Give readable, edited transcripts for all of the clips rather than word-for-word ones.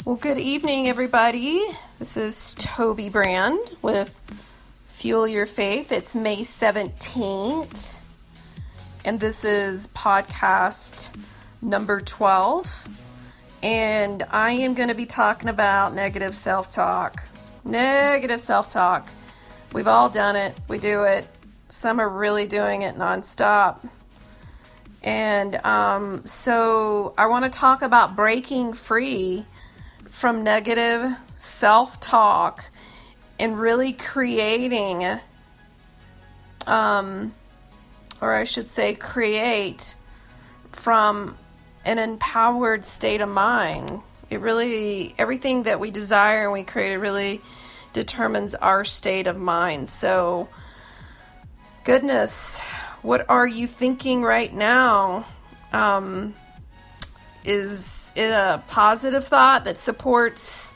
Well, good evening, everybody. This is Toby Brand with Fuel Your Faith. It's May 17th, and this is podcast number 12. And I am going to be talking about negative self-talk. Negative self-talk. We've all done it. We do it. Some are really doing it nonstop. And so I want to talk about breaking free from negative self-talk and really creating, or I should say create from an empowered state of mind. It really, everything that we desire and we create, it really determines our state of mind. So, goodness, what are you thinking right now? Is it a positive thought that supports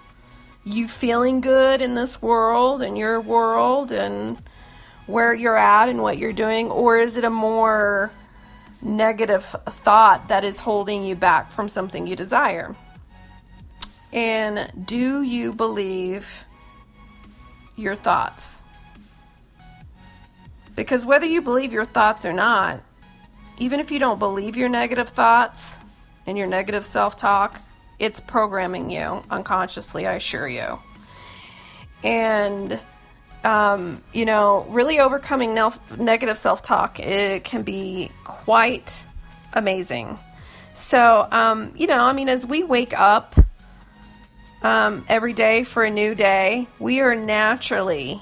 you feeling good in this world and your world and where you're at and what you're doing? Or is it a more negative thought that is holding you back from something you desire? And do you believe your thoughts? Because whether you believe your thoughts or not, even if you don't believe your negative thoughts and your negative self-talk, it's programming you unconsciously, I assure you. And, really overcoming negative self-talk, it can be quite amazing. So, as we wake up every day for a new day, we are naturally,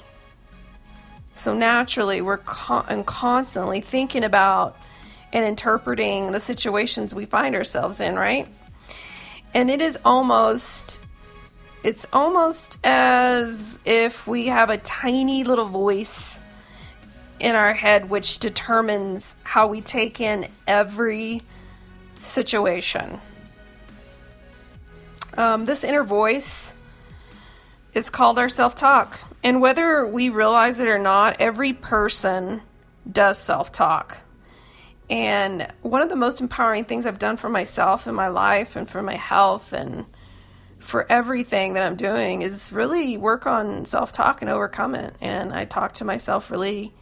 we're constantly thinking about and interpreting the situations we find ourselves in, right? And it's almost as if we have a tiny little voice in our head which determines how we take in every situation. This inner voice is called our self-talk. And whether we realize it or not, every person does self-talk. And one of the most empowering things I've done for myself in my life and for my health and for everything that I'm doing is really work on self-talk and overcome it. And I talk to myself really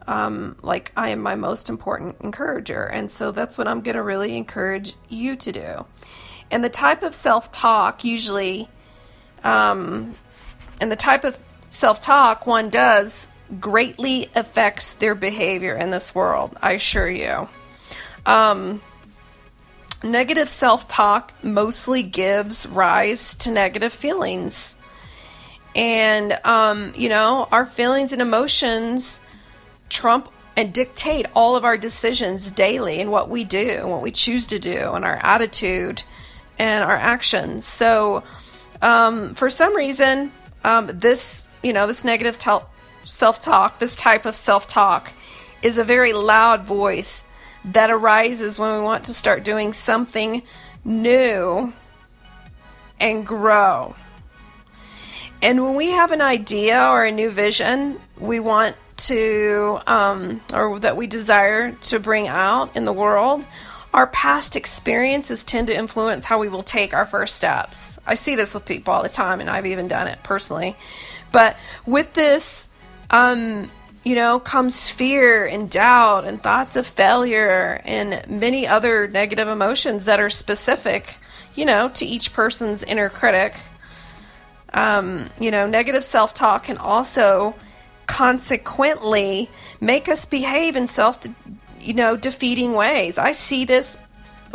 like I am my most important encourager. And so that's what I'm going to really encourage you to do. And the type of self-talk usually, and the type of self-talk one does greatly affects their behavior in this world, I assure you. Negative self-talk mostly gives rise to negative feelings. And, our feelings and emotions trump and dictate all of our decisions daily and what we do and what we choose to do and our attitude and our actions. So, for some reason, this negative self-talk, this type of self-talk is a very loud voice that arises when we want to start doing something new and grow. And when we have an idea or a new vision we want to, or that we desire to bring out in the world, our past experiences tend to influence how we will take our first steps. I see this with people all the time, and I've even done it personally. But with this, comes fear and doubt and thoughts of failure and many other negative emotions that are specific, to each person's inner critic. Negative self-talk can also consequently make us behave in defeating ways. I see this,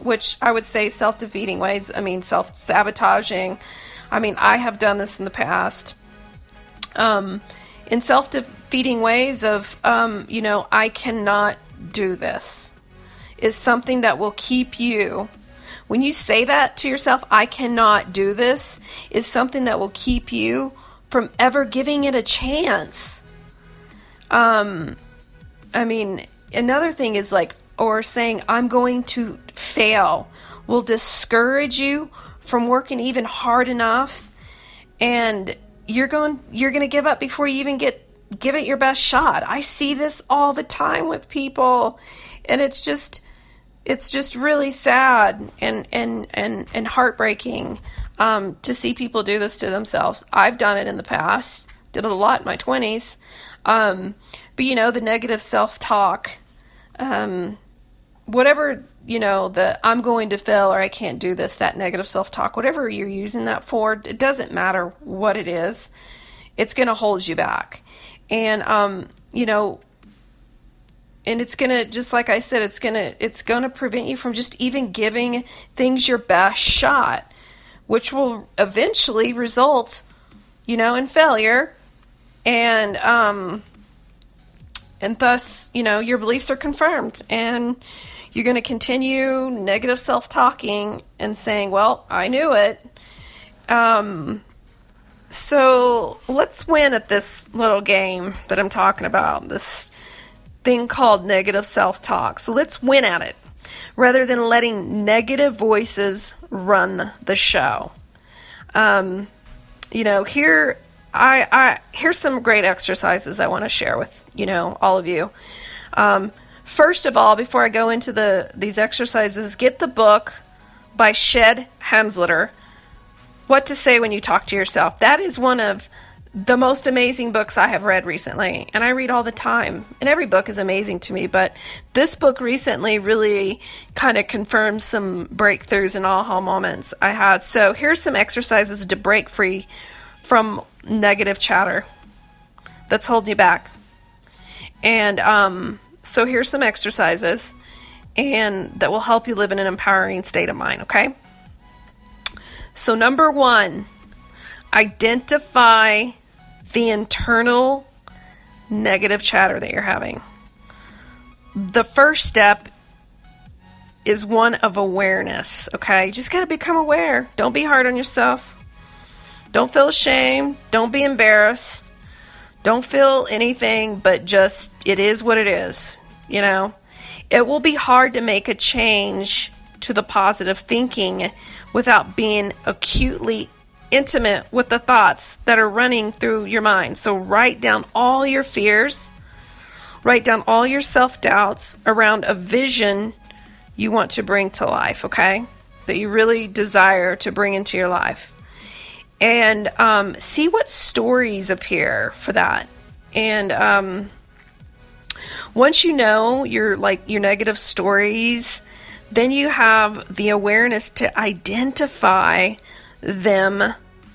which I would say self-defeating ways. I mean, self-sabotaging. I have done this in the past. In self-defeating ways of, I cannot do this, is something that will keep you. When you say that to yourself, I cannot do this, is something that will keep you from ever giving it a chance. Another thing is or saying, I'm going to fail, will discourage you from working even hard enough, and you're going to give up before you even give it your best shot. I see this all the time with people, and it's just it's just really sad and heartbreaking to see people do this to themselves. I've done it in the past, did it a lot in my 20s. But the negative self-talk, whatever, the I'm going to fail or I can't do this, that negative self-talk, whatever you're using that for, it doesn't matter what it is. It's going to hold you back. And, and it's going to, just like I said, it's going to prevent you from just even giving things your best shot, which will eventually result, in failure. And thus, your beliefs are confirmed, and you're going to continue negative self-talking and saying, well, I knew it. So let's win at this little game that I'm talking about, this thing called negative self-talk. So let's win at it rather than letting negative voices run the show. Here's some great exercises I want to share with, all of you. First of all, before I go into these exercises, get the book by Shed Hemsletter, What to Say When You Talk to Yourself. That is one of the most amazing books I have read recently, and I read all the time, and every book is amazing to me, but this book recently really kind of confirmed some breakthroughs and aha moments I had. So here's some exercises to break free from negative chatter that's holding you back. And so here's some exercises and that will help you live in an empowering state of mind, okay? So number 1, identify the internal negative chatter that you're having. The first step is one of awareness, okay? You just got to become aware. Don't be hard on yourself. Don't feel ashamed. Don't be embarrassed. Don't feel anything, but just, it is what it is, It will be hard to make a change to the positive thinking without being acutely intimate with the thoughts that are running through your mind. So write down all your fears. Write down all your self-doubts around a vision you want to bring to life, okay? That you really desire to bring into your life. And see what stories appear for that. And once you know your negative stories, then you have the awareness to identify them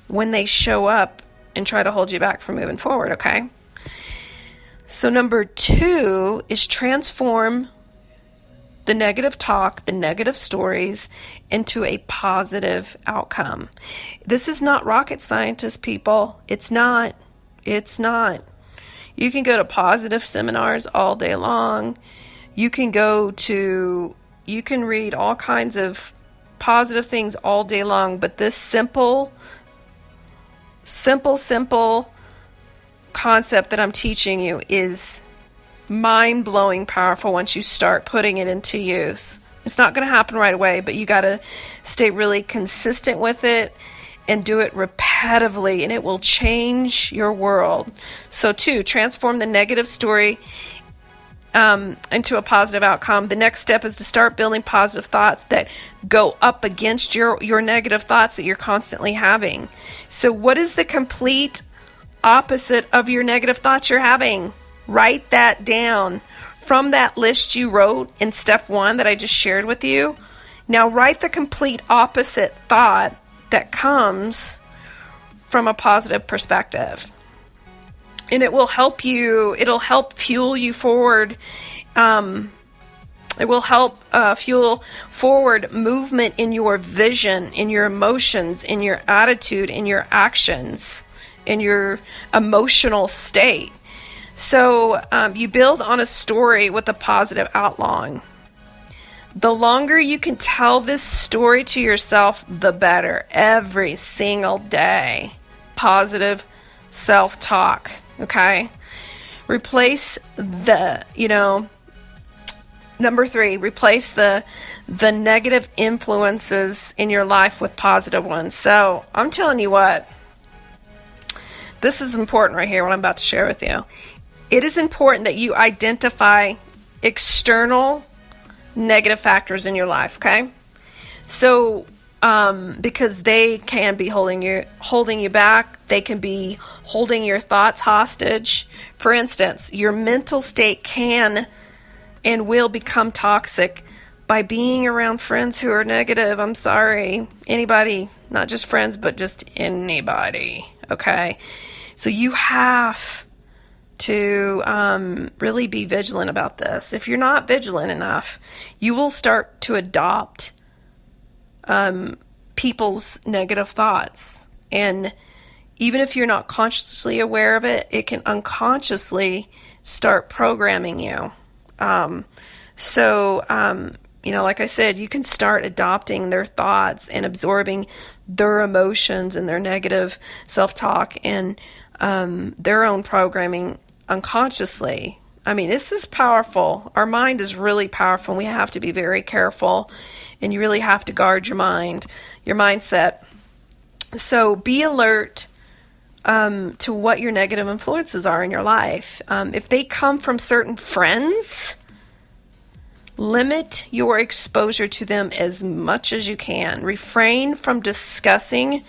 when they show up and try to hold you back from moving forward, okay? So number 2 is transform the negative talk, the negative stories, into a positive outcome. This is not rocket science, people. It's not. It's not. You can go to positive seminars all day long. You can read all kinds of positive things all day long, but this simple concept that I'm teaching you is mind-blowing powerful once you start putting it into use. It's not going to happen right away, but you got to stay really consistent with it and do it repetitively, and it will change your world. So 2, transform the negative story into a positive outcome. The next step is to start building positive thoughts that go up against your negative thoughts that you're constantly having. So what is the complete opposite of your negative thoughts you're having? Write that down from that list you wrote in step 1 that I just shared with you. Now write the complete opposite thought that comes from a positive perspective. And it will help you, it'll help fuel you forward. It will help fuel forward movement in your vision, in your emotions, in your attitude, in your actions, in your emotional state. So you build on a story with a positive outline. The longer you can tell this story to yourself, the better. Every single day. Positive self-talk, okay? Replace number 3, replace the negative influences in your life with positive ones. So I'm telling you what, this is important right here, what I'm about to share with you. It is important that you identify external negative factors in your life, okay? So, because they can be holding you back, they can be holding your thoughts hostage. For instance, your mental state can and will become toxic by being around friends who are negative. I'm sorry. Anybody, not just friends, but just anybody, okay? So you have to really be vigilant about this. If you're not vigilant enough, you will start to adopt people's negative thoughts. And even if you're not consciously aware of it, it can unconsciously start programming you. Like I said, you can start adopting their thoughts and absorbing their emotions and their negative self-talk and their own programming unconsciously. I mean, this is powerful. Our mind is really powerful. We have to be very careful, and you really have to guard your mind, your mindset. So be alert to what your negative influences are in your life. If they come from certain friends, limit your exposure to them as much as you can. Refrain from discussing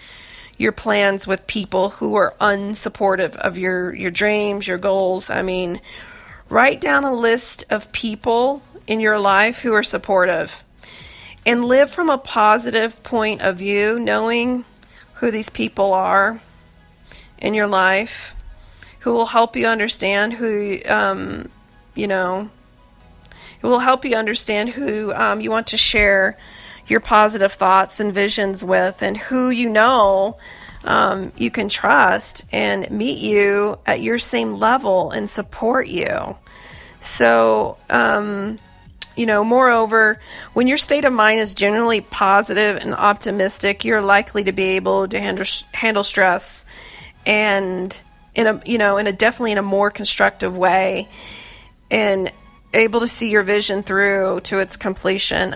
your plans with people who are unsupportive of your dreams, your goals. I mean, write down a list of people in your life who are supportive and live from a positive point of view, knowing who these people are in your life, who will help you understand who it will help you understand who you want to share your positive thoughts and visions with, and who you can trust and meet you at your same level and support you. So, moreover, when your state of mind is generally positive and optimistic, you're likely to be able to handle stress and definitely in a more constructive way, and able to see your vision through to its completion.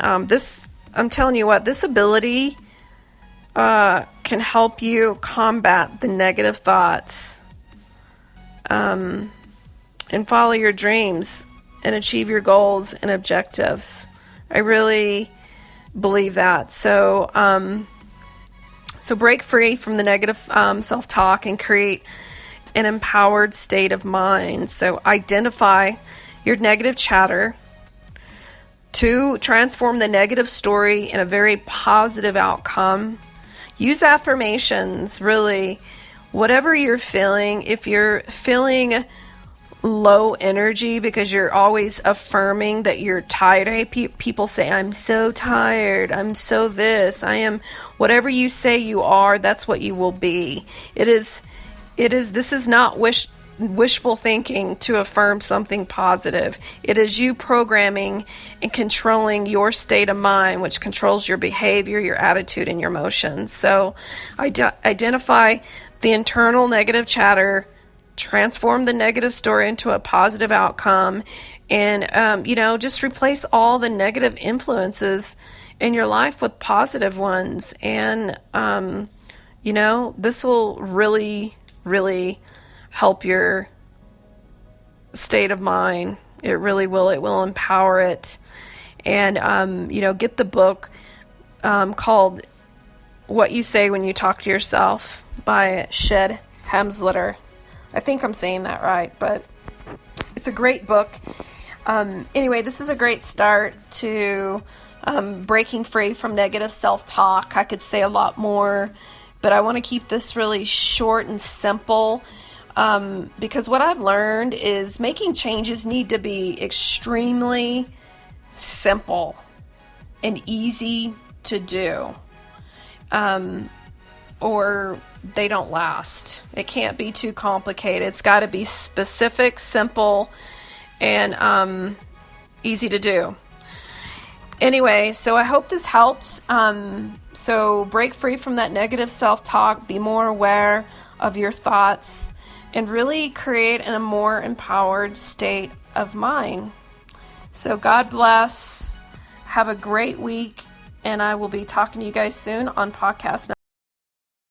I'm telling you what, this ability can help you combat the negative thoughts and follow your dreams and achieve your goals and objectives. I really believe that. So break free from the negative self-talk and create an empowered state of mind. So identify your negative chatter. 2, transform the negative story in a very positive outcome. Use affirmations, really. Whatever you're feeling, if you're feeling low energy because you're always affirming that you're tired. Hey, people say, I'm so tired. I'm so this. I am. Whatever you say you are, that's what you will be. This is not wishful thinking to affirm something positive. It is you programming and controlling your state of mind, which controls your behavior, your attitude, and your emotions. So identify the internal negative chatter, transform the negative story into a positive outcome, and just replace all the negative influences in your life with positive ones. And this will really, really help your state of mind. It really will. It will empower it. And get the book called What You Say When You Talk to Yourself by Shed Hemsletter. I think I'm saying that right, but it's a great book. Anyway, this is a great start to breaking free from negative self-talk. I could say a lot more, but I want to keep this really short and simple, because what I've learned is making changes need to be extremely simple and easy to do, or they don't last. It can't be too complicated. It's got to be specific, simple, and easy to do. Anyway, so I hope this helps. So break free from that negative self-talk, be more aware of your thoughts, and really create a more empowered state of mind. So God bless. Have a great week, and I will be talking to you guys soon on podcast.